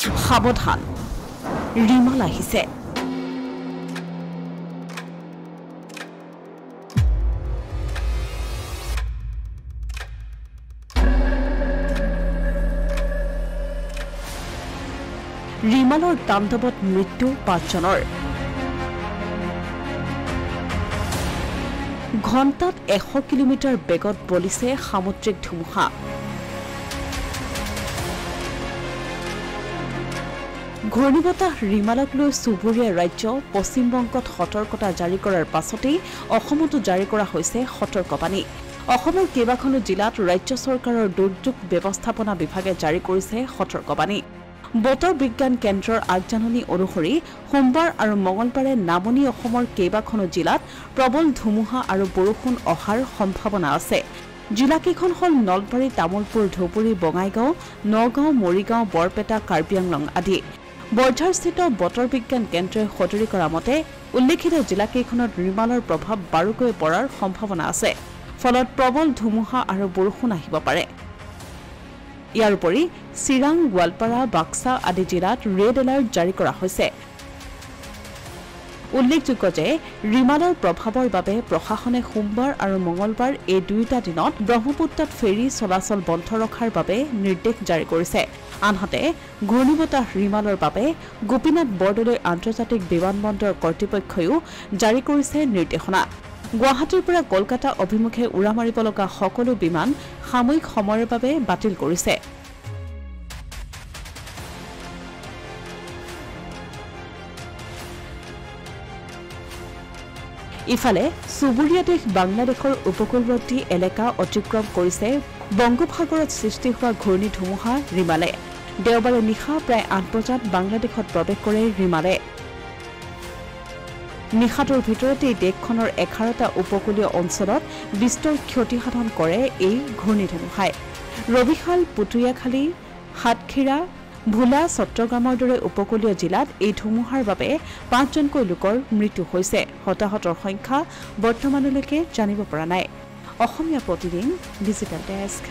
সাৱধান ৰিমাল আহিছে ৰিমালৰ তাণ্ডৱত মৃত্যু ৫ জনৰ ঘণ্টাত ১০০ কিলোমিটাৰ বেগত বলিছে সামুদ্ৰিক ধুমুহা ঘূৰ্ণীবতাহ ৰিমালক লৈ চুবুৰীয়া ৰাজ্য পশ্চিমবংগত সতৰ্কতা জাৰি কৰাৰ পাছতেই অসমতো জাৰি কৰা হৈছে সতৰ্কবাণী অসমৰ কেইবাখনো জিলাত ৰাজ্য চৰকাৰৰ দুৰ্যোগ ব্যৱস্থাপনা বিভাগে জাৰি কৰিছে সতৰ্কবাণী বতৰ বিজ্ঞান কেন্দ্ৰৰ আগজাননী অনুসৰি সোমবাৰ আৰু মঙলবাৰে নামনি অসমৰ কেইবাখনো জিলাত প্ৰবল ধুমুহা আৰু বৰষুণ অহাৰ সম্ভাৱনা আছে জিলাকেইখন হ'ল নলবাৰী তামুলপুৰ ধুবুৰী বঙাইগাঁও নগাঁও মৰিগাঁও বৰপেটা কাৰ্বি আংলং আদি বৰঝাৰস্থিত বতৰ বিজ্ঞান কেন্দ্ৰই সদৰি কৰা মতে উল্লেখিত জিলাকেইখনত ৰিমালৰ প্ৰভাৱ বাৰুকৈ পৰাৰ সম্ভাৱনা আছে ফলত প্ৰবল ধুমুহা আৰু বৰষুণ আহিব পাৰে ইয়াৰ উপৰি চিৰাং গোৱালপাৰা বাক্সা আদি জিলাত ৰেড এলাৰ্ট জাৰি কৰা হৈছে উল্লেখযোগ্য যে ৰিমালৰ প্ৰভাৱৰ বাবে প্ৰশাসনে সোমবাৰ আৰু মঙলবাৰ এই দুয়োটা দিনত ব্ৰহ্মপুত্ৰত ফেৰী চলাচল বন্ধ ৰখাৰ বাবে নিৰ্দেশ জাৰি কৰিছে আনহাতে ঘূৰ্ণীবতাহ ৰিমালৰ বাবে গোপীনাথ বৰদলৈ আন্তৰ্জাতিক বিমানবন্দৰ কৰ্তৃপক্ষইও জাৰি কৰিছে নিৰ্দেশনা গুৱাহাটীৰ পৰা কলকাতা অভিমুখে উৰা মাৰিব লগা সকলো বিমান সাময়িক সময়ৰ বাবে বাতিল কৰিছে ইফালে চুবুৰীয়া দেশ বাংলাদেশৰ উপকূলৱৰ্তী এলেকা অতিক্ৰম কৰিছে বংগোপসাগৰত সৃষ্টি হোৱা ঘূৰ্ণী ধুমুহা ৰিমালে দেওবাৰে নিশা প্ৰায় ৮ বজাত বাংলাদেশত প্ৰৱেশ কৰে ৰিমালে নিশাটোৰ ভিতৰতে দেশখনৰ 11টা উপকূলীয় অঞ্চলত বিস্তৰ ক্ষতিসাধন কৰে এই ঘূৰ্ণী ধুমুহাই ৰবিশাল পুতুয়াখালী হাটখিৰা ভোলা চট্টগ্ৰামৰ দৰে উপকূলীয় জিলাত এই ধুমুহাৰ বাবে ৫ জনকৈ লোকৰ মৃত্যু হৈছে হতাহতৰ সংখ্যা বৰ্তমানলৈকে জানিব পৰা নাই অসমীয়া প্ৰতিদিন ডিজিটেল ডেস্ক